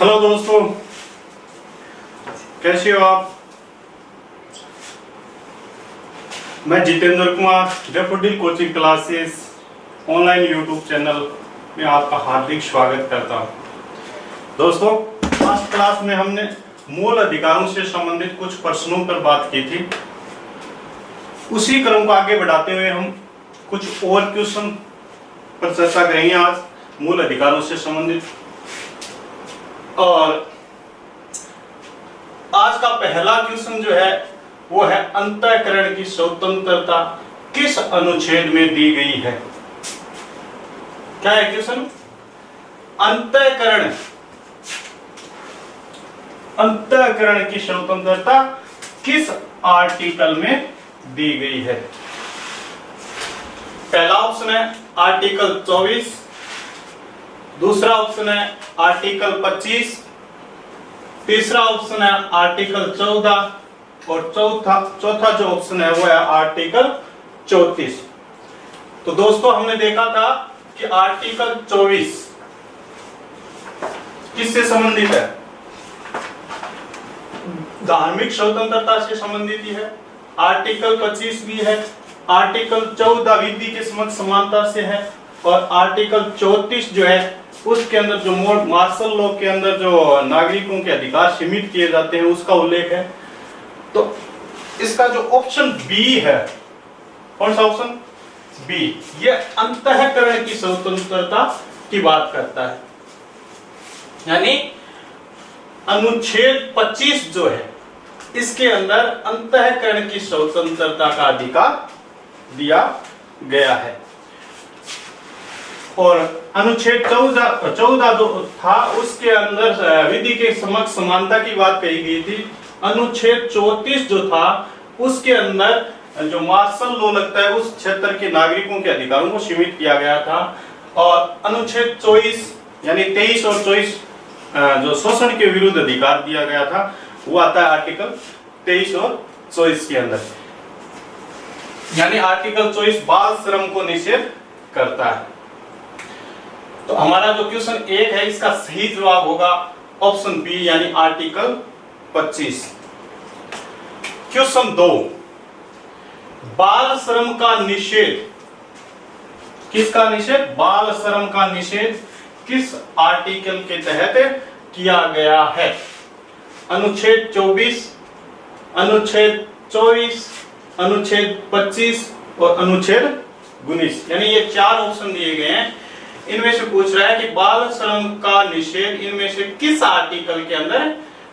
Hello दोस्तों, कैसे हो आप। मैं Jitendra Kumar daffodil coaching classes online YouTube channel में आपका हार्दिक स्वागत करता हूं। दोस्तों, लास्ट क्लास में हमने मूल अधिकारों से संबंधित कुछ प्रश्नों पर बात की थी। उसी क्रम को आगे बढ़ाते हुए हम कुछ और क्वेश्चन पर चर्चा करेंगे आज मूल अधिकारों से संबंधित। और आज का पहला क्वेश्चन जो है वो है अंतःकरण की स्वतंत्रता किस अनुच्छेद में दी गई है। क्या है क्वेश्चन? अंतःकरण की स्वतंत्रता किस आर्टिकल में दी गई है। पहला ऑप्शन है आर्टिकल 24, दूसरा ऑप्शन है आर्टिकल 25, तीसरा ऑप्शन है आर्टिकल 14 और चौथा जो ऑप्शन है वो है आर्टिकल 34। तो दोस्तों, हमने देखा था कि आर्टिकल 24 किससे संबंधित है? धार्मिक स्वतंत्रता से संबंधित ही है। आर्टिकल 25 भी है। आर्टिकल 14 विधि के समक्ष समानता से है। और आर्टिकल 34 जो है उसके अंदर जो मार्शल लॉ के अंदर जो नागरिकों के अधिकार सीमित किए जाते हैं उसका उल्लेख है। तो इसका जो ऑप्शन बी है, कौन सा ऑप्शन? बी, ये अंतःकरण की स्वतंत्रता की बात करता है। यानी अनुच्छेद 25 जो है इसके अंदर अंतःकरण की स्वतंत्रता का अधिकार दिया गया है। और अनुच्छेद 14 जो था उसके अंदर विधि के समक्ष समानता की बात कही गई थी। अनुच्छेद 34 जो था उसके अंदर जो मार्शल लॉ लगता है उस क्षेत्र के नागरिकों के अधिकारों को सीमित किया गया था। और अनुच्छेद 24 यानी 23 और 24 जो शोषण के विरुद्ध अधिकार दिया गया था वो आता है आर्टिकल 23 और 24 के अंदर। यानी आर्टिकल 24 बाल श्रम को निषेध करता है। तो हमारा जो क्वेश्चन 1 है इसका सही जवाब होगा ऑप्शन बी यानी आर्टिकल 25। क्वेश्चन 2, बाल श्रम का निषेध, किसका निषेध? बाल श्रम का निषेध किस आर्टिकल के तहत किया गया है? अनुच्छेद 24, अनुच्छेद 24, अनुच्छेद 25 और अनुच्छेद 19। यानी ये 4 ऑप्शन दिए गए हैं। इनमें से पूछ रहा है कि बाल श्रम का निषेध इनमें से किस आर्टिकल के अंदर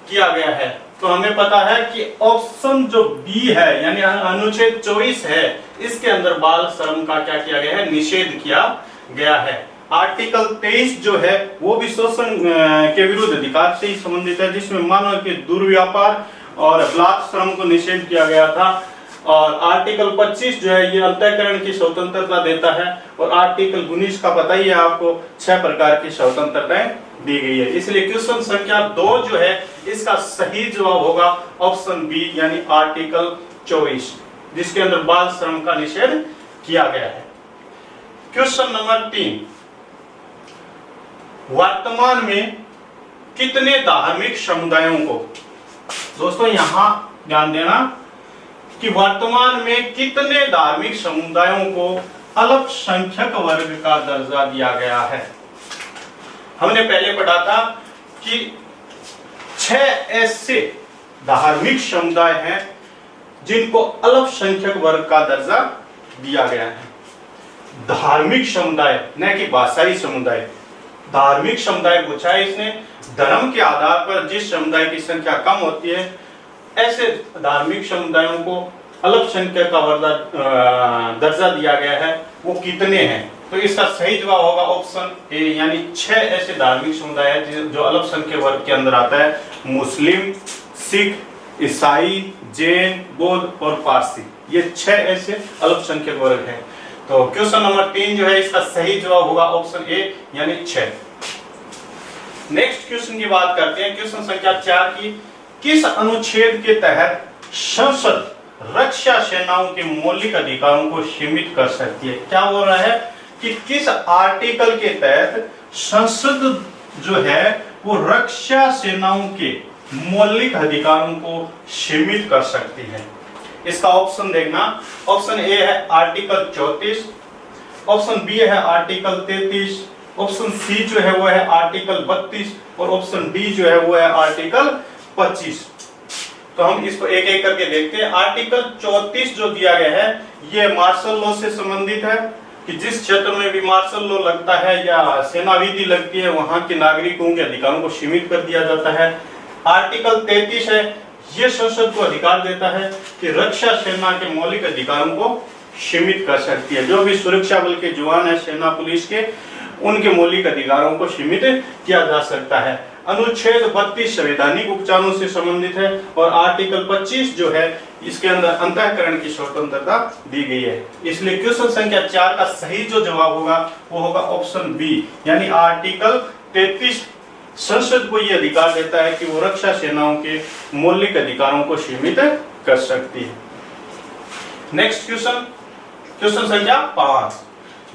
किया गया है। तो हमें पता है कि ऑप्शन जो बी है यानी अनुच्छेद 24 है इसके अंदर बाल श्रम का क्या किया गया है? निषेध किया गया है। आर्टिकल 23 जो है वो भी शोषण के विरुद्ध अधिकार से ही संबंधित है, जिसमें मानव के दुर्व्यापार और बलात्कार श्रम को निषेध किया गया था। और आर्टिकल 25 जो है ये अंतःकरण की स्वतंत्रता देता है। और आर्टिकल 19 का पता ही है आपको, 6 प्रकार की स्वतंत्रताएं दी गई है। इसलिए क्वेश्चन संख्या 2 जो है इसका सही जवाब होगा ऑप्शन बी यानी आर्टिकल 24, जिसके अंदर बाल श्रम का निषेध किया गया है। क्वेश्चन नंबर 3, वर्तमान में कितने धार्मिक समुदायों को, दोस्तों यहां ध्यान देना कि वर्तमान में कितने धार्मिक समुदायों को अल्पसंख्यक वर्ग का दर्जा दिया गया है। हमने पहले पढ़ा था कि 6 ऐसे धार्मिक समुदाय हैं जिनको अल्पसंख्यक वर्ग का दर्जा दिया गया है। धार्मिक समुदाय, न कि भाषाई समुदाय। धार्मिक समुदाय पूछा है इसने, धर्म के आधार पर जिस समुदाय की संख्या कम होती है ऐसे धार्मिक समुदायों को अल्पसंख्यक का दर्जा दिया गया है। वो कितने हैं? तो इसका सही जवाब होगा ऑप्शन ए यानी 6 ऐसे धार्मिक समुदाय हैं जो अल्पसंख्यक वर्ग के अंदर आता है। मुस्लिम, सिख, ईसाई, जैन, बौद्ध और पारसी, ये 6 ऐसे अल्पसंख्यक वर्ग हैं। तो क्वेश्चन नंबर 3 जो है इसका सही जवाब होगा ऑप्शन ए यानी 6। नेक्स्ट क्वेश्चन की बात करते हैं, क्वेश्चन संख्या 4 की। किस अनुच्छेद के तहत संसद रक्षा सेनाओं के मौलिक अधिकारों को सीमित कर सकती है? क्या बोल रहा है कि किस आर्टिकल के तहत संसद जो है वो रक्षा सेनाओं के मौलिक अधिकारों को सीमित कर सकती है। इसका ऑप्शन देखना, ऑप्शन ए है आर्टिकल 34, ऑप्शन बी है आर्टिकल 33, ऑप्शन सी जो है वो है आर्टिकल 32 और ऑप्शन डी जो है वो है आर्टिकल 25। तो हम इसको एक एक करके देखते हैं। आर्टिकल 34 जो दिया गया है ये मार्शल लॉ से संबंधित है कि जिस क्षेत्र में भी मार्शल लॉ लगता है या सेना विधि लगती है वहां के नागरिकों के अधिकारों को सीमित कर दिया जाता है। आर्टिकल 33 है, ये संसद को अधिकार देता है कि रक्षा सेना के मौलिक अधिकारों को सीमित कर सकती है। जो भी सुरक्षा बल के जवान है, सेना पुलिस के, उनके मौलिक अधिकारों को सीमित किया जा सकता है। अनुच्छेद 32 संवैधानिक उपचारों से संबंधित है और आर्टिकल 25 जो है इसके अंदर अंतःकरण की स्वतंत्रता दी गई है। इसलिए क्वेश्चन संख्या 4 का सही जो जवाब होगा वो होगा ऑप्शन बी, यानी आर्टिकल 33 संसद को यह अधिकार देता है कि वो रक्षा सेनाओं के मौलिक अधिकारों को सीमित कर सकती है। नेक्स्ट क्वेश्चन, क्वेश्चन संख्या 5,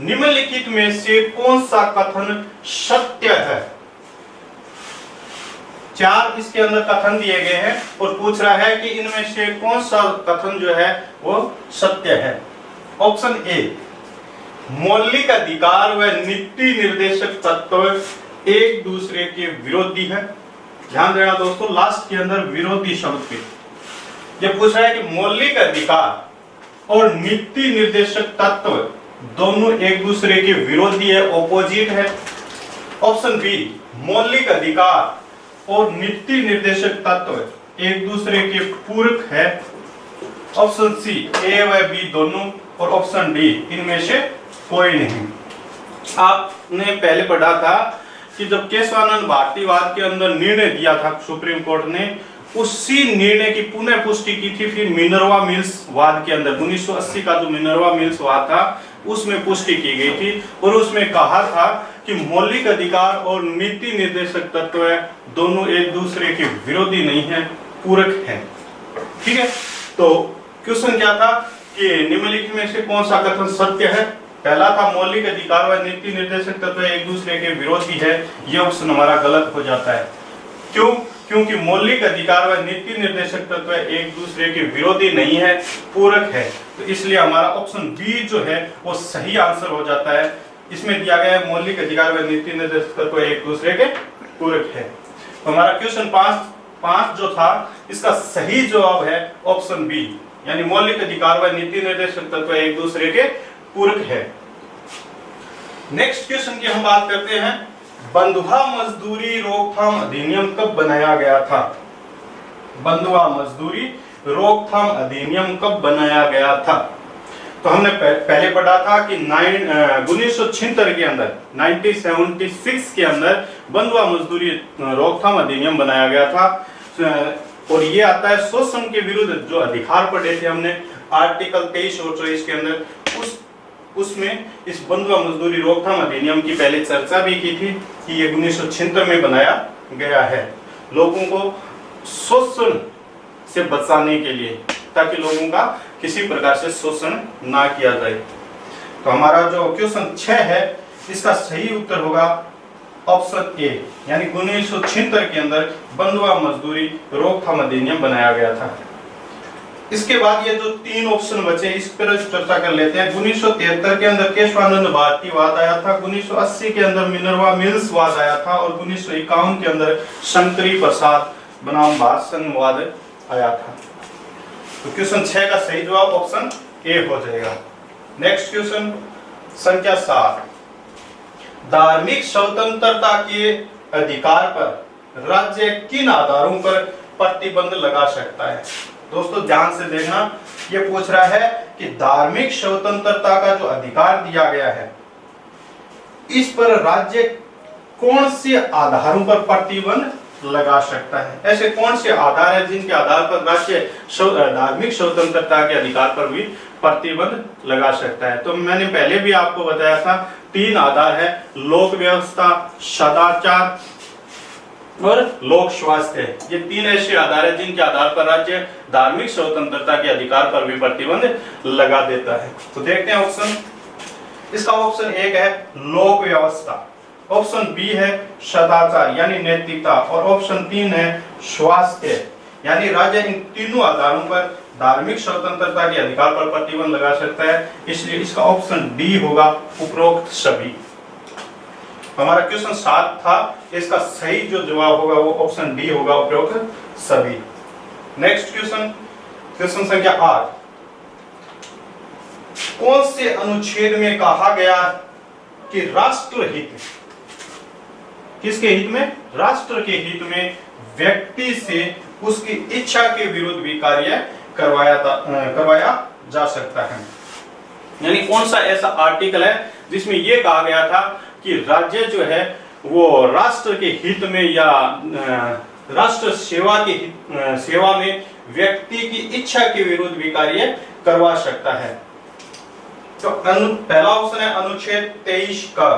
निम्नलिखित में से कौन सा कथन सत्य है? 4 इसके अंदर कथन दिए गए हैं और पूछ रहा है कि इनमें से कौन सा कथन जो है वो सत्य है। ऑप्शन ए, मौलिक अधिकार व नीति निर्देशक तत्व एक दूसरे के विरोधी है। ध्यान देना दोस्तों, लास्ट के अंदर विरोधी शब्द पे ये पूछ रहा है कि मौलिक अधिकार और नीति निर्देशक तत्व दोनों एक दूसरे के विरोधी है, ऑपोजिट है। ऑप्शन बी, मौलिक अधिकार और नीति निर्देशक तत्व एक दूसरे के पूरक है। ऑप्शन सी, ए व बी दोनों, और ऑप्शन डी इनमें से कोई नहीं। आपने पहले पढ़ा था कि जब केशवानंद भारतीवाद के अंदर निर्णय दिया था सुप्रीम कोर्ट ने, उसी निर्णय की पुनः पुष्टि की थी फिर मिनर्वा मिल्स वाद के अंदर। 1980 का जो मिनर्वा मिल्स वाद था उसमें पुष्टि की गई थी और उसमें कहा था कि मौलिक अधिकार और नीति निर्देशक तत्व दोनों एक दूसरे के विरोधी नहीं है, पूरक हैं। ठीक है, तो क्वेश्चन क्या था कि निम्नलिखित में से कौन सा कथन सत्य है? पहला था मौलिक अधिकार व नीति निर्देशक तत्व एक दूसरे के विरोधी है, यह ऑप्शन हमारा गलत हो जाता है। क्यों? क्योंकि मौलिक अधिकार व नीति निर्देशक तत्व एक दूसरे के विरोधी नहीं है, पूरक है। तो इसलिए हमारा ऑप्शन बी जो है वो सही आंसर हो जाता है। इसमें दिया गया है मौलिक अधिकार व नीति निर्देशक तत्व एक दूसरे के पूरक है। तो हमारा क्वेश्चन 5 जो था इसका सही जवाब है ऑप्शन बी, यानी मौलिक अधिकार व नीति निर्देशक तत्व एक दूसरे के पूरक है। नेक्स्ट क्वेश्चन की हम बात करते हैं, बंधुआ मजदूरी रोकथाम अधिनियम कब बनाया गया था? बंधुआ मजदूरी रोकथाम अधिनियम कब बनाया गया था? तो हमने पहले पढ़ा था कि 1976 के अंदर 1976 के अंदर बंधुआ मजदूरी रोकथाम अधिनियम बनाया गया था और ये आता है शोषण के विरुद्ध जो अधिकार पढ़े थे हमने आर्टिकल 23 और 24 के अंदर, उसमें इस बंधुआ मजदूरी रोकथाम अधिनियम की पहले चर्चा भी की थी कि ये 1976 में बनाया गया है लोगों को शोषण से बचाने के लिए, ताकि लोगों का किसी प्रकार से शोषण ना किया जाए। तो हमारा जो क्वेश्चन 6 है इसका सही उत्तर होगा ऑप्शन ए, यानी 1976 के अंदर बंधुआ मजदूरी रोकथाम अधिनियम बनाया गया था। इसके बाद ये जो 3 ऑप्शन बचे इस पर चर्चा कर लेते हैं। 1973 के अंदर केशवानंद भारतीवाद आया था, 1980 के अंदर मिनर्वा मिल्स वाद आया था और 1951 के अंदर शंकरी प्रसाद बनाम भारसंघवाद आया था। तो क्वेश्चन 6 का सही जवाब ऑप्शन ए हो जाएगा। नेक्स्ट क्वेश्चन संख्या 7, धार्मिक स्वतंत्रता के अधिकार पर राज्य किन आधारों पर प्रतिबंध लगा सकता है? दोस्तों ध्यान से देखना, ये पूछ रहा है कि धार्मिक स्वतंत्रता का जो अधिकार दिया गया है इस पर राज्य कौन से आधारों पर प्रतिबंध लगा सकता है? ऐसे कौन से आधार है जिनके आधार पर राज्य धार्मिक स्वतंत्रता के अधिकार पर भी प्रतिबंध लगा सकता है? तो मैंने पहले भी आपको बताया था 3 आधार है, लोक व्यवस्था, सदाचार और लोक स्वास्थ्य। ये 3 ऐसे आधार है जिनके आधार पर राज्य धार्मिक स्वतंत्रता के अधिकार पर भी प्रतिबंध लगा देता है। तो देखते हैं ऑप्शन, इसका ऑप्शन 1 है लोक व्यवस्था। ऑप्शन बी है सदाचार यानी नैतिकता, और ऑप्शन 3 है स्वास्थ्य यानी राज्य इन तीनों आधारों पर धार्मिक स्वतंत्रता के अधिकार पर प्रतिबंध लगा सकता है, इसलिए इसका ऑप्शन डी होगा उपरोक्त सभी। हमारा क्वेश्चन 7 था, इसका सही जो जवाब होगा वो ऑप्शन डी होगा उपरोक्त सभी। नेक्स्ट क्वेश्चन, क्वेश्चन संख्या 8, कौन से अनुच्छेद में कहा गया कि राष्ट्रहित, किसके हित में, राष्ट्र के हित में व्यक्ति से उसकी इच्छा के विरुद्ध भी कार्य करवाया जा सकता है। यानी कौन सा ऐसा आर्टिकल है जिसमें यह कहा गया था कि राज्य जो है वो राष्ट्र के हित में या राष्ट्र सेवा के सेवा में व्यक्ति की इच्छा के विरुद्ध भी कार्य करवा सकता है। तो पहला ऑप्शन है अनुच्छेद 23 का,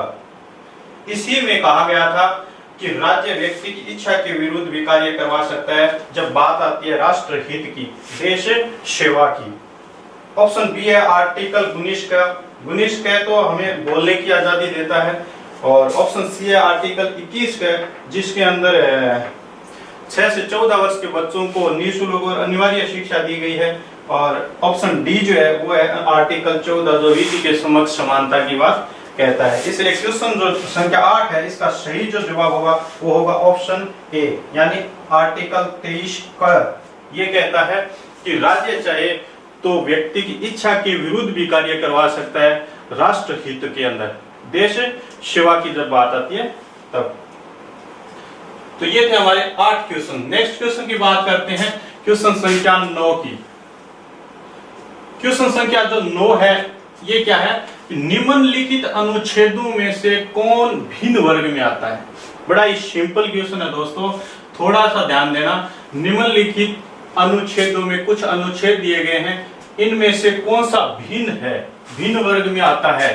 इसी में कहा गया था कि राज्य व्यक्ति की इच्छा के विरुद्ध भी कार्य करवा सकता है जब बात आती है राष्ट्र हित की, देश सेवा की। ऑप्शन बी है आर्टिकल 19 का, 19 का तो हमें बोलने की आजादी देता है, और ऑप्शन सी है आर्टिकल 21 का जिसके अंदर 6 से 14 वर्ष के बच्चों को निःशुल्क और अनिवार्य शिक्षा दी गई है, और ऑप्शन डी जो है वो है आर्टिकल 14 जो विधि के समक्ष समानता की बात कहता है। इसलिए क्वेश्चन जो संख्या 8 है इसका सही जो जवाब होगा वो होगा ऑप्शन ए यानी आर्टिकल 23 का। ये कहता है कि राज्य चाहे तो व्यक्ति की इच्छा के विरुद्ध भी कार्य करवा सकता है राष्ट्र हित के अंदर, देश सेवा की जब बात आती है तब। तो ये थे हमारे 8 क्वेश्चन। नेक्स्ट क्वेश्चन की बात करते हैं, क्वेश्चन संख्या 9 की। क्वेश्चन संख्या जो 9 है ये क्या है, निम्नलिखित अनुच्छेदों में से कौन भिन्न वर्ग में आता है। बड़ा ही सिंपल क्वेश्चन है दोस्तों, थोड़ा सा ध्यान देना। निम्नलिखित अनुच्छेदों में कुछ अनुच्छेद दिए गए हैं, इनमें से कौन सा भिन्न है, भिन्न वर्ग में आता है,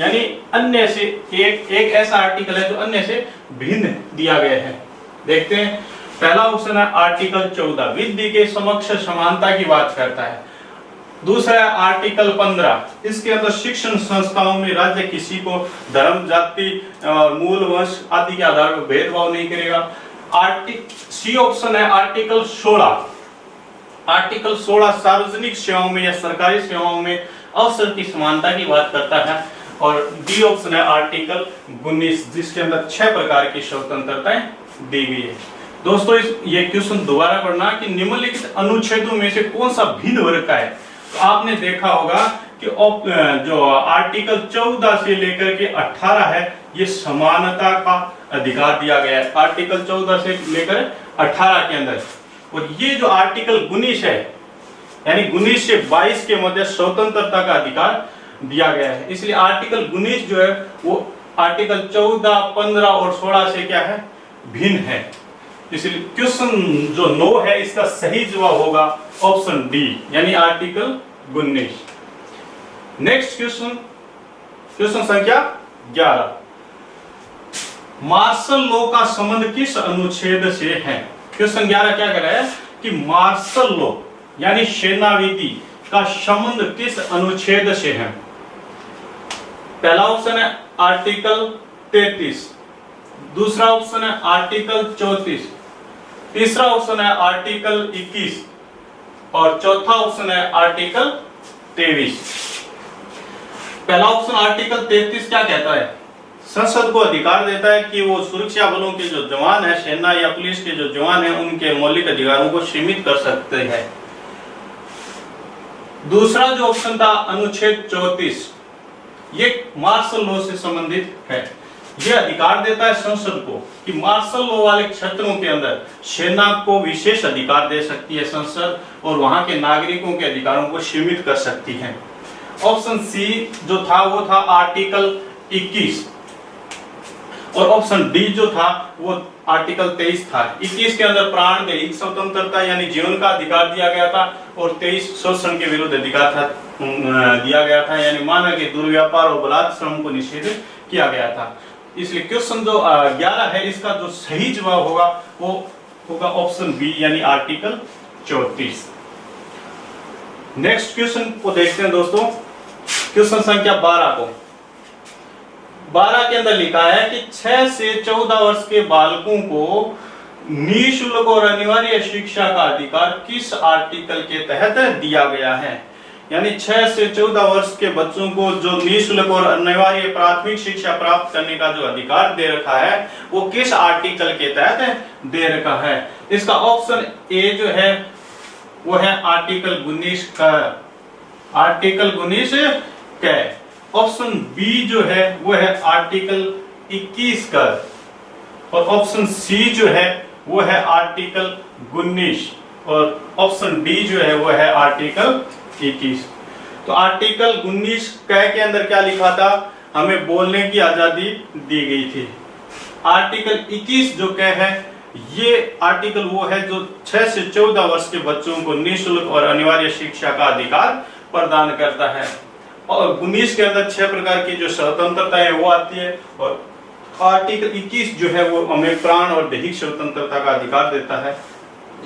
यानी अन्य से एक ऐसा आर्टिकल है जो अन्य से भिन्न दिया गया है। देखते हैं, पहला ऑप्शन है आर्टिकल 14 विधि के समक्ष समानता की बात करता है। दूसरा है आर्टिकल 15, इसके अंदर शिक्षण संस्थाओं में राज्य किसी को धर्म, जाति और मूल वंश आदि के आधार पर भेदभाव नहीं करेगा। सी ऑप्शन है आर्टिकल 16, आर्टिकल 16 सार्वजनिक सेवाओं में या सरकारी सेवाओं में अवसर की समानता की बात करता है। और डी ऑप्शन है आर्टिकल 19 जिसके अंदर 6 प्रकार की स्वतंत्रताएं दी गई है। दोस्तों ये क्वेश्चन दोबारा पढ़ना कि निम्नलिखित अनुच्छेदों में से कौन सा भिन्न वर्ग का है। तो आपने देखा होगा कि जो आर्टिकल 14 से लेकर के 18 है ये समानता का अधिकार दिया गया है, आर्टिकल 14 से लेकर 18 के अंदर। और ये जो आर्टिकल 19 है यानी 19 से 22 के मध्य स्वतंत्रता का अधिकार दिया गया है। इसलिए आर्टिकल 19 जो है वो आर्टिकल 14, 15 और 16 से क्या है, भिन्न है। इसलिए क्वेश्चन जो 9 है इसका सही जवाब होगा ऑप्शन डी यानी आर्टिकल 19। नेक्स्ट क्वेश्चन, क्वेश्चन संख्या 11, मार्शल लॉ का संबंध किस अनुच्छेद से है। क्वेश्चन 11 क्या कह रहा है कि मार्शल लॉ यानी सेना विधि का संबंध किस अनुच्छेद से है। पहला ऑप्शन है आर्टिकल 33, दूसरा ऑप्शन है आर्टिकल 34, तीसरा ऑप्शन है आर्टिकल 21 और चौथा ऑप्शन है आर्टिकल 23। पहला ऑप्शन आर्टिकल 33 क्या कहता है, संसद को अधिकार देता है कि वो सुरक्षा बलों के जो जवान है, सेना या पुलिस के जो जवान है, उनके मौलिक अधिकारों को सीमित कर सकते हैं। दूसरा जो ऑप्शन था अनुच्छेद 34, ये मार्शल लॉ से संबंधित है। यह अधिकार देता है संसद को कि मार्शल लॉ वाले क्षेत्रों के अंदर सेना को विशेष अधिकार दे सकती है संसद और वहां के नागरिकों के अधिकारों को सीमित कर सकती है। ऑप्शन सी जो था वो था आर्टिकल 21 और ऑप्शन डी जो था वो आर्टिकल 23 था। 21 के अंदर प्राण दैहिक स्वतंत्रता यानी जीवन का अधिकार दिया गया था और 23 शोषण के विरुद्ध अधिकार था दिया गया था, यानी मानव के दुर्व्यापार और बलात्कार श्रम को निषेध किया गया था। इसलिए क्वेश्चन जो 11 है इसका जो सही जवाब होगा वो होगा ऑप्शन बी यानी आर्टिकल 34। नेक्स्ट क्वेश्चन को देखते हैं दोस्तों, क्वेश्चन संख्या 12 को। 12 के अंदर लिखा है कि 6 से 14 वर्ष के बालकों को निःशुल्क और अनिवार्य शिक्षा का अधिकार किस आर्टिकल के तहत दिया गया है। यानी 6 से 14 वर्ष के बच्चों को जो निःशुल्क और अनिवार्य प्राथमिक शिक्षा प्राप्त करने का जो अधिकार दे रखा है वो किस आर्टिकल के तहत दे रखा है। इसका ऑप्शन ए जो है वो है आर्टिकल 19 का, आर्टिकल 19 का। ऑप्शन बी जो है वो है आर्टिकल 21 का और ऑप्शन सी जो है वो है आर्टिकल 19 और ऑप्शन डी जो है वो है आर्टिकल 21। तो आर्टिकल 19 के अंदर क्या लिखा था, हमें बोलने की आजादी दी गई थी। आर्टिकल 21 जो क्या है, ये आर्टिकल वो है जो 6 से 14 वर्ष के बच्चों को निःशुल्क और अनिवार्य शिक्षा का अधिकार प्रदान करता है। और 19 के अंदर 6 प्रकार की जो स्वतंत्रता है वो आती है और आर्टिकल 21 जो है वो हमें प्राण और दैहिक स्वतंत्रता का अधिकार देता है।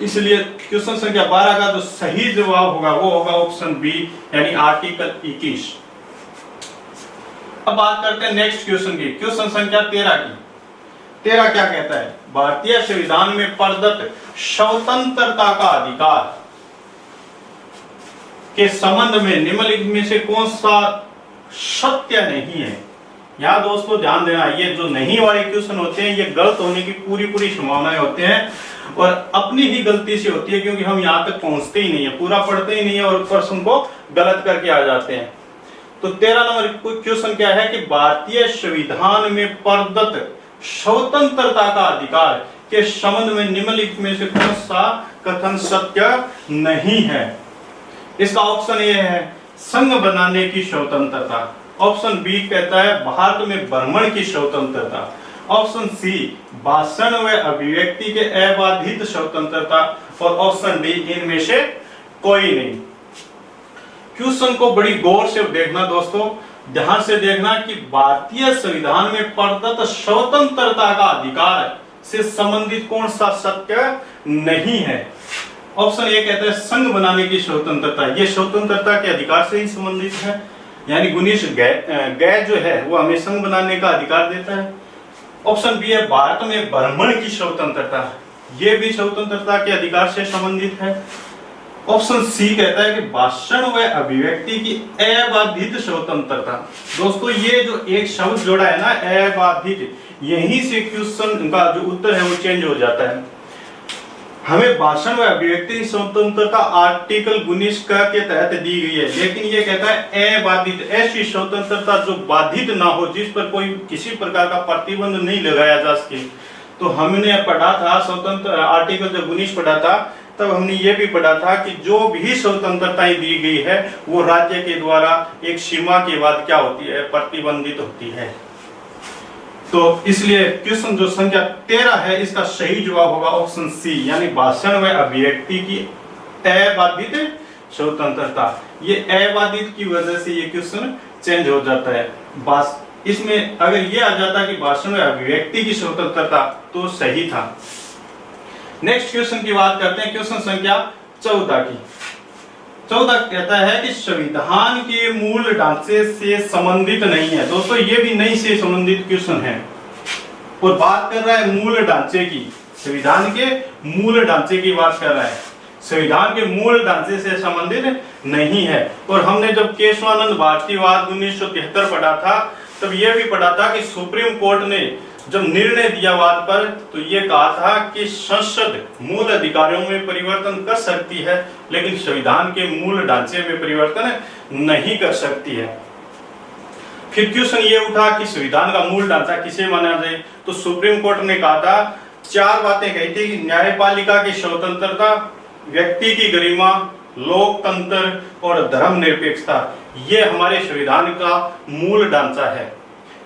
इसलिए क्वेश्चन संख्या 12 का जो सही जवाब होगा वो होगा ऑप्शन बी यानी आर्टिकल 21। अब बात करते हैं नेक्स्ट क्वेश्चन की, क्वेश्चन संख्या 13 की। 13 क्या कहता है, भारतीय संविधान में प्रदत्त स्वतंत्रता का अधिकार के संबंध में निम्नलिखित में से कौन सा सत्य नहीं है। यहाँ दोस्तों ध्यान देना, ये जो नहीं वाले क्वेश्चन होते हैं ये गलत होने की पूरी संभावनाएं होते हैं और अपनी ही गलती से होती है क्योंकि हम यहाँ तक पहुंचते ही नहीं है, पूरा पढ़ते ही नहीं है और प्रश्न को गलत करके आ जाते हैं। तो 13 नंबर क्वेश्चन क्या है कि भारतीय संविधान में प्रदत्त स्वतंत्रता का अधिकार के संबंध में निम्नलिखित में से कौन सा कथन सत्य नहीं है। इसका ऑप्शन ए है संघ बनाने की स्वतंत्रता, ऑप्शन बी कहता है भारत में भ्रमण की स्वतंत्रता, ऑप्शन सी भाषण व अभिव्यक्ति के अबाधित स्वतंत्रता और ऑप्शन डी इनमें से कोई नहीं। क्वेश्चन को बड़ी गौर से देखना दोस्तों, ध्यान से देखना कि भारतीय संविधान में प्रदत्त स्वतंत्रता का अधिकार से संबंधित कौन सा सत्य नहीं है। ऑप्शन ए कहता है संघ बनाने की स्वतंत्रता, ये स्वतंत्रता के अधिकार से ही संबंधित है, यानी 19 गै जो है वो हमें संघ बनाने का अधिकार देता है। ऑप्शन बी है भारत में भ्रमण की स्वतंत्रता, ये भी स्वतंत्रता के अधिकार से संबंधित है। ऑप्शन सी कहता है कि भाषण व अभिव्यक्ति की अबाधित स्वतंत्रता। दोस्तों ये जो एक शब्द जोड़ा है ना अबाधित, यहीं से क्वेश्चन का जो उत्तर है वो चेंज हो जाता है। हमें भाषण व अभिव्यक्ति स्वतंत्रता आर्टिकल 19 के तहत दी गई है, लेकिन ये कहता है अबाधित, ऐसी स्वतंत्रता जो बाधित ना हो, जिस पर कोई किसी प्रकार का प्रतिबंध नहीं लगाया जा सके। तो हमने पढ़ा था स्वतंत्र आर्टिकल जब 19 पढ़ा था तब हमने ये भी पढ़ा था कि जो भी स्वतंत्रताएं दी गई है वो राज्य के द्वारा एक सीमा के बाद क्या होती है, प्रतिबंधित होती है। तो इसलिए क्वेश्चन जो संख्या 13 है इसका सही जवाब होगा ऑप्शन सी यानी भाषण व अभिव्यक्ति की अबाधित स्वतंत्रता। ये अबाधित की वजह से ये क्वेश्चन चेंज हो जाता है। इसमें अगर ये आ जाता कि भाषण व अभिव्यक्ति की स्वतंत्रता तो सही था। नेक्स्ट क्वेश्चन की बात करते हैं, क्वेश्चन संख्या 14 की। 14 कहता है कि संविधान के मूल ढांचे से संबंधित नहीं है। दोस्तों ये भी नहीं से संबंधित क्वेश्चन है और बात कर रहा है मूल ढांचे की, संविधान के मूल ढांचे की बात कर रहा है, संविधान के मूल ढांचे से संबंधित नहीं है। और हमने जब केशवानंद भारतीयवाद 1973 पढ़ा था तब यह भी पढ़ा था कि सुप्रीम कोर्ट ने जब निर्णय दिया वाद पर तो ये कहा था कि संसद मूल अधिकारों में परिवर्तन कर सकती है लेकिन संविधान के मूल ढांचे में परिवर्तन नहीं कर सकती है। फिर क्वेश्चन ये उठा कि संविधान का मूल ढांचा किसे माना जाए, तो सुप्रीम कोर्ट ने कहा था 4 बातें कही थी कि न्यायपालिका की स्वतंत्रता, व्यक्ति की गरिमा, लोकतंत्र और धर्मनिरपेक्षता, ये हमारे संविधान का मूल ढांचा है,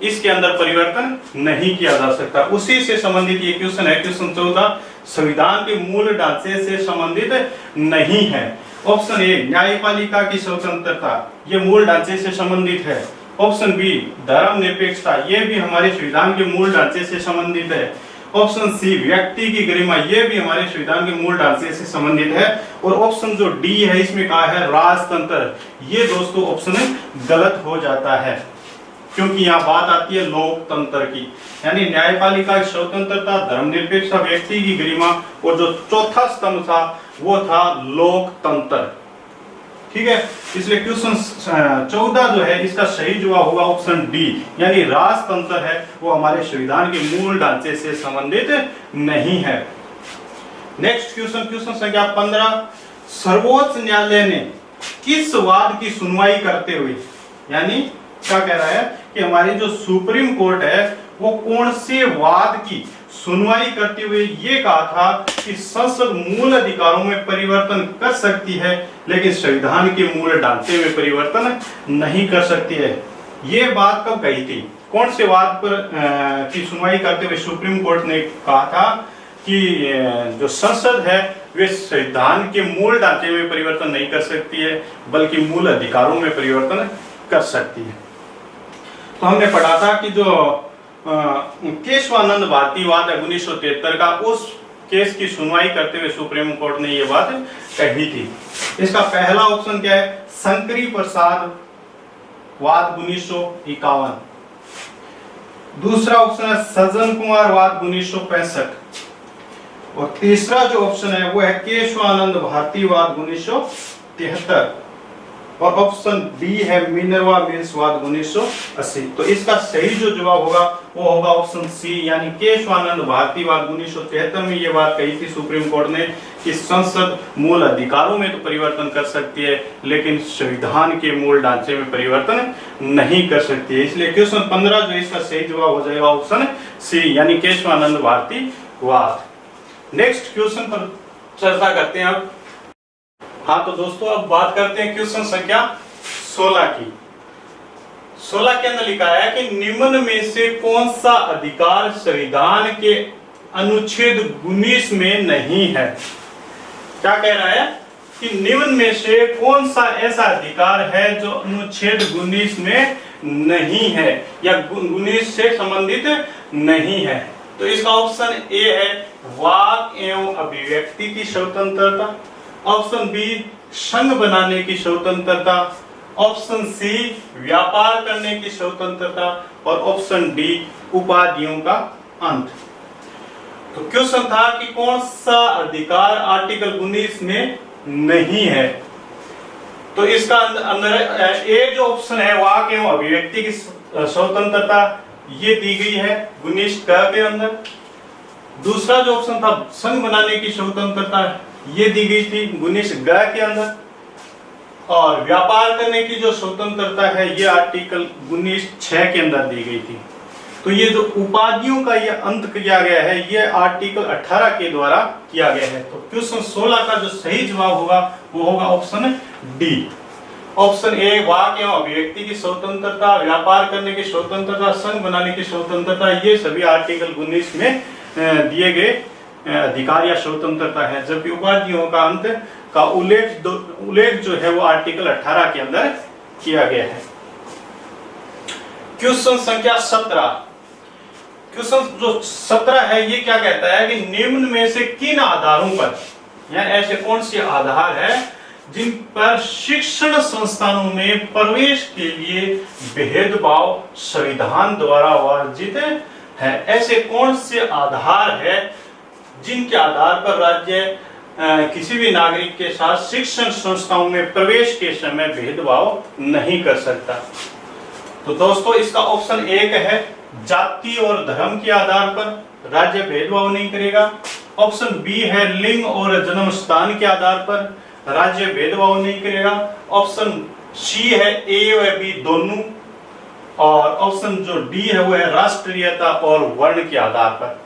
इसके अंदर परिवर्तन नहीं किया जा सकता। उसी से संबंधित ये क्वेश्चन है, क्वेश्चन 14 संविधान के मूल ढांचे से संबंधित नहीं है। ऑप्शन ए न्यायपालिका की स्वतंत्रता, ये मूल ढांचे से संबंधित है। ऑप्शन बी धर्मनिरपेक्षता, ये भी हमारे संविधान के मूल ढांचे से संबंधित है। ऑप्शन सी व्यक्ति की गरिमा, ये भी हमारे संविधान के मूल ढांचे से संबंधित है। और ऑप्शन जो डी है इसमें कहा है राजतंत्र, ये दोस्तों ऑप्शन गलत हो जाता है। क्योंकि यहाँ बात आती है लोकतंत्र की, यानी न्यायपालिका की स्वतंत्रता, धर्मनिरपेक्ष व्यक्ति की गरिमा, और जो चौथा स्तंभ था वो था लोकतंत्र। ठीक है, इसलिए क्वेश्चन 14 जो है इसका सही जवाब होगा ऑप्शन डी, यानी राजतंत्र है वो हमारे संविधान के मूल ढांचे से संबंधित नहीं है। नेक्स्ट क्वेश्चन, क्वेश्चन संख्या 15, सर्वोच्च न्यायालय ने किस वाद की सुनवाई करते हुए, यानी क्या कह रहा है कि हमारी जो सुप्रीम कोर्ट है वो कौन से वाद की सुनवाई करते हुए ये कहा था कि संसद मूल अधिकारों में परिवर्तन कर सकती है लेकिन संविधान के मूल ढांचे में परिवर्तन नहीं कर सकती है। ये बात कब कही थी, कौन से वाद पर की सुनवाई करते हुए सुप्रीम कोर्ट ने कहा था कि जो संसद है वे संविधान के मूल ढांचे में परिवर्तन नहीं कर सकती है बल्कि मूल अधिकारों में परिवर्तन कर सकती है। तो हमने पढ़ा था कि जो केशवानंद भारती वाद है 1973 का, उस केस की सुनवाई करते हुए सुप्रीम कोर्ट ने यह बात कही थी। इसका पहला ऑप्शन क्या है, शंकरी प्रसाद वाद 1951। दूसरा ऑप्शन है सज्जन कुमार वाद 1965, और तीसरा जो ऑप्शन है वो है केशवानंद भारती वाद 1973, और ऑप्शन बी है मिनर्वा मिल्स वाद 1980। तो इसका सही जो जवाब होगा वो होगा ऑप्शन सी, यानी केशवानंद भारती वाद 1973 में ये बात कही थी सुप्रीम कोर्ट ने कि संसद मूल अधिकारों में तो परिवर्तन कर सकती है लेकिन संविधान के मूल ढांचे में परिवर्तन नहीं कर सकती है। इसलिए क्वेश्चन 15 जो इसका सही जवाब हो जाएगा ऑप्शन सी, यानी केशवानंद भारती वाद। नेक्स्ट क्वेश्चन पर चर्चा करते हैं अब। हाँ तो दोस्तों अब बात करते हैं क्वेश्चन संख्या 16 की। 16 के अंदर लिखा है कि निम्न में से कौन सा अधिकार संविधान के अनुच्छेद 19 में नहीं है। क्या कह रहा है कि निम्न में से कौन सा ऐसा अधिकार है जो अनुच्छेद 19 में नहीं है या 19 से संबंधित नहीं है। तो इसका ऑप्शन ए है वाक एवं अभिव्यक्ति की स्वतंत्रता, ऑप्शन बी संघ बनाने की स्वतंत्रता, ऑप्शन सी व्यापार करने की स्वतंत्रता, और ऑप्शन डी उपाधियों का अंत। तो क्वेश्चन था कि कौन सा अधिकार आर्टिकल 19 में नहीं है। तो इसका अंदर ए जो ऑप्शन है वाक एवं अभिव्यक्ति की स्वतंत्रता ये दी गई है 19 के अंदर। दूसरा जो ऑप्शन था संघ बनाने की स्वतंत्रता ये दी गई थी 19 के अंदर, और व्यापार करने की जो स्वतंत्रता है ये आर्टिकल 19(6) के अंदर दी गई थी। तो ये जो उपाधियों का ये अंत किया गया है ये आर्टिकल 18 के द्वारा किया गया है। तो क्वेश्चन 16 का जो सही जवाब होगा वो होगा ऑप्शन डी। ऑप्शन ए वाक एवं अभिव्यक्ति की स्वतंत्रता, व्यापार करने की स्वतंत्रता, संघ बनाने की स्वतंत्रता ये सभी आर्टिकल 19 में दिए गए अधिकार या स्वतंत्रता है, जबकि उपाधियों का अंत का उल्लेख जो है वो आर्टिकल 18 के अंदर किया गया है। क्वेश्चन संख्या 17, क्वेश्चन जो 17 है ये क्या कहता है कि निम्न में से किन आधारों पर, या ऐसे कौन से आधार है जिन पर शिक्षण संस्थानों में प्रवेश के लिए भेदभाव संविधान द्वारा वर्जित है। ऐसे कौन से आधार है जिनके आधार पर राज्य किसी भी नागरिक के साथ शिक्षण संस्थाओं में प्रवेश के समय भेदभाव नहीं कर सकता। तो दोस्तों इसका ऑप्शन एक है जाति और धर्म के आधार पर राज्य भेदभाव नहीं करेगा। ऑप्शन बी है लिंग और जन्म स्थान के आधार पर राज्य भेदभाव नहीं करेगा। ऑप्शन सी है ए व बी दोनों, और ऑप्शन जो डी है वो है राष्ट्रीयता और वर्ण के आधार पर।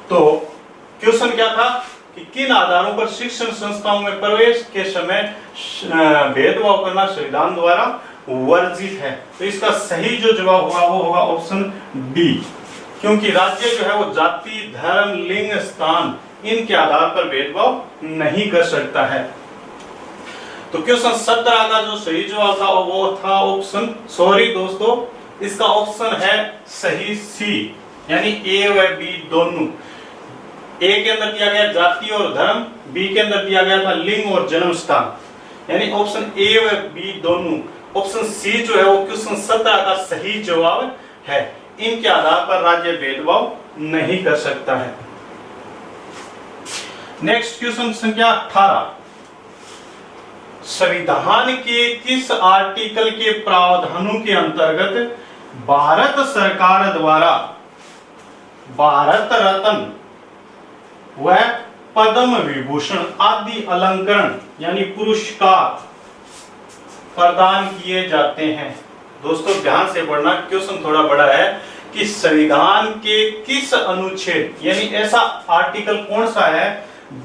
तो क्वेश्चन क्या था कि किन आधारों पर शिक्षण संस्थाओं में प्रवेश के समय भेदभाव करना संविधान द्वारा वर्जित है। तो इसका सही जो जवाब होगा वो होगा ऑप्शन डी, क्योंकि राज्य जो है वो जाति, धर्म, लिंग, स्थान इनके आधार पर भेदभाव नहीं कर सकता है। तो क्वेश्चन 17 का जो सही जवाब था वो था ऑप्शन, सॉरी दोस्तों, इसका ऑप्शन है सही सी, यानी ए व बी दोनों। ए के अंदर दिया गया जाति और धर्म, बी के अंदर दिया गया था लिंग और जन्म स्थान, यानी ऑप्शन ए व बी दोनों ऑप्शन सी जो है वो क्वेश्चन 17 का सही जवाब है। इनके आधार पर राज्य भेदभाव नहीं कर सकता है। नेक्स्ट क्वेश्चन संख्या 18, संविधान के किस आर्टिकल के प्रावधानों के अंतर्गत भारत सरकार द्वारा भारत रत्न व पद्म विभूषण आदि अलंकरण यानी पुरस्कार प्रदान किए जाते हैं? दोस्तों ध्यान से पढ़ना, क्वेश्चन थोड़ा बड़ा है कि संविधान के किस अनुच्छेद यानी ऐसा आर्टिकल कौन सा है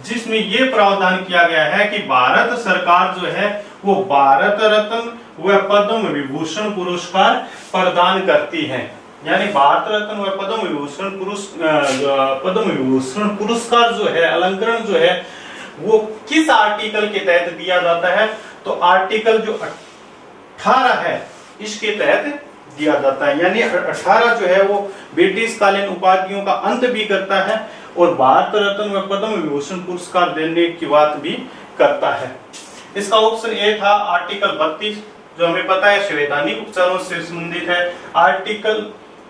जिसमें यह प्रावधान किया गया है कि भारत सरकार जो है वो भारत रत्न व पद्म विभूषण पुरस्कार प्रदान करती है। यानी भारत रत्न व पद्म विभूषण पुरस्कार जो है, अलंकरण जो है, वो किस आर्टिकल के तहत दिया जाता है? तो आर्टिकल जो 18 है इसके तहत दिया जाता है। यानी 18 जो है वो ब्रिटिश कालीन उपाधियों का अंत भी करता है और भारत रत्न व पद्म विभूषण पुरस्कार देने की बात भी करता है। इसका ऑप्शन ए था आर्टिकल 32, जो हमें पता है संवैधानिक उपचारों से संबंधित है। आर्टिकल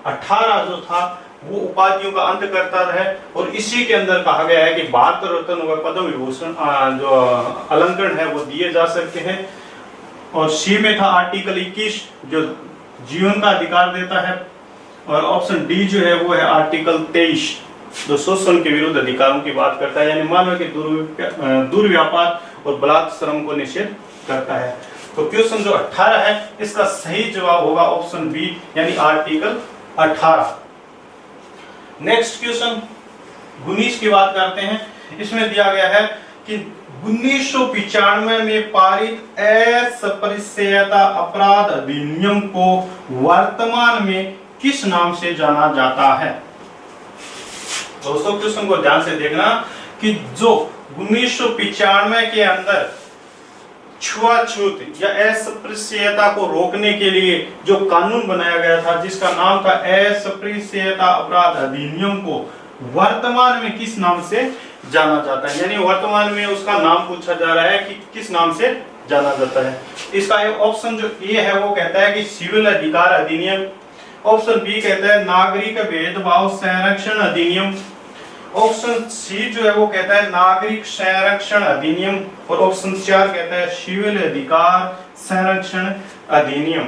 18 जो था वो उपाधियों का अंत करता है और इसी के अंदर कहा गया है कि भारत रत्न व पद्म विभूषण जो अलंकरण है वो दिए जा सकते हैं। और सी में था आर्टिकल 21 जो जीवन का अधिकार देता है। और ऑप्शन डी जो है वो है आर्टिकल 23 जो शोषण के विरुद्ध अधिकारों की बात करता है, यानी मानव के दुर्व्यापार और बलात्कार श्रम को निषेध करता है। तो क्वेश्चन जो 18 है इसका सही जवाब होगा ऑप्शन बी यानी आर्टिकल 18। नेक्स्ट क्वेश्चन 19 की बात करते हैं। इसमें दिया गया है कि 1995 में पारित अस्पृश्यता अपराध अधिनियम को वर्तमान में किस नाम से जाना जाता है? दोस्तों क्वेश्चन को ध्यान से देखना कि जो 1995 के अंदर छुआछूत या अस्पृश्यता को रोकने के लिए जो कानून बनाया गया था जिसका नाम था अस्पृश्यता अपराध अधिनियम को वर्तमान में किस नाम से जाना जाता है? यानी वर्तमान में उसका नाम पूछा जा रहा है कि किस नाम से जाना जाता है। इसका एक ऑप्शन जो ए है वो कहता है कि सिविल अधिकार अधिनियम। ऑप्शन बी कहता है नागरिक भेदभाव संरक्षण अधिनियम। ऑप्शन सी जो है वो कहता है नागरिक संरक्षण अधिनियम। और ऑप्शन 4 कहता है सिविल अधिकार संरक्षण अधिनियम।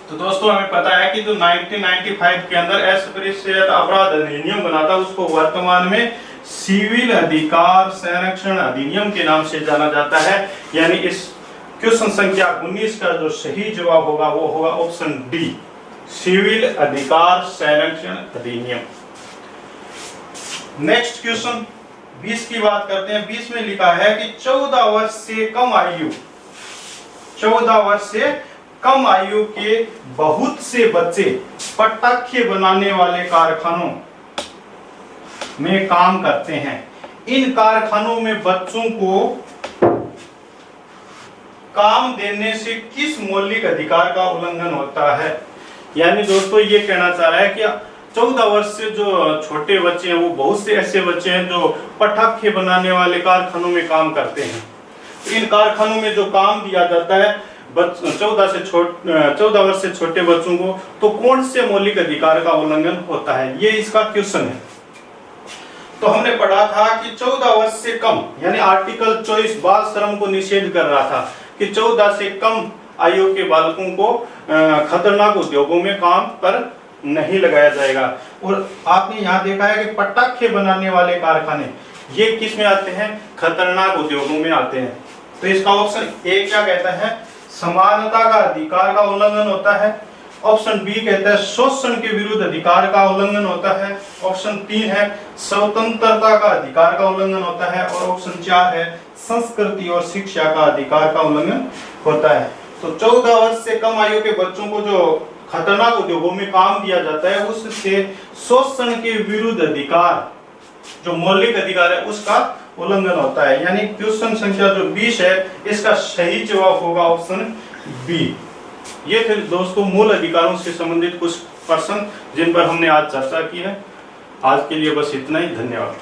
तो दोस्तों हमें पता है कि जो 1995 के अंदर अस्पृश्यता अपराध अधिनियम बना था उसको वर्तमान में सिविल अधिकार संरक्षण अधिनियम के नाम से जाना जाता है। यानी इस क्वेश्चन संख्या 19 का जो सही जवाब होगा वो होगा ऑप्शन डी सिविल अधिकार संरक्षण अधिनियम। नेक्स्ट क्वेश्चन 20 की बात करते हैं। 20 में लिखा है कि 14 वर्ष से कम आयु के बहुत से बच्चे पटाखे बनाने वाले कारखानों में काम करते हैं। इन कारखानों में बच्चों को काम देने से किस मौलिक अधिकार का उल्लंघन होता है? यानी दोस्तों ये कहना चाह रहा है कि 14 वर्ष से जो छोटे बच्चे हैं वो बहुत से ऐसे बच्चे हैं जो पटाखे बनाने वाले कारखानों में काम करते हैं। इन कारखानों में जो काम दिया जाता है 14 वर्ष से छोटे बच्चों को, तो कौन से मौलिक अधिकार का उल्लंघन होता है? ये इसका क्वेश्चन है। तो हमने पढ़ा था कि 14 वर्ष से कम यानी आर्टिकल 24 बाल श्रम को निषेध कर रहा था कि 14 से कम आयु के बालकों को खतरनाक उद्योगों में काम पर नहीं लगाया जाएगा। और आपने यहाँ देखा है कि पटाखे बनाने वाले कारखाने ये किस में आते हैं? खतरनाक उद्योगों में आते हैं। तो इसका ऑप्शन ए क्या कहता है? समानता का अधिकार का उल्लंघन होता है। ऑप्शन बी कहता है शोषण के विरुद्ध अधिकार का उल्लंघन होता है। ऑप्शन 3 है स्वतंत्रता का अधिकार का उल्लंघन होता है। और ऑप्शन 4 है संस्कृति और शिक्षा का अधिकार का उल्लंघन होता है। तो 14 वर्ष से कम आयु के बच्चों को जो खतरनाक उद्योगों में काम दिया जाता है उससे शोषण के विरुद्ध अधिकार जो मौलिक अधिकार है उसका उल्लंघन होता है। यानी क्वेश्चन संख्या जो 20 है इसका सही जवाब होगा ऑप्शन बी। ये थे दोस्तों मूल अधिकारों से संबंधित कुछ प्रश्न जिन पर हमने आज चर्चा की है। आज के लिए बस इतना ही। धन्यवाद।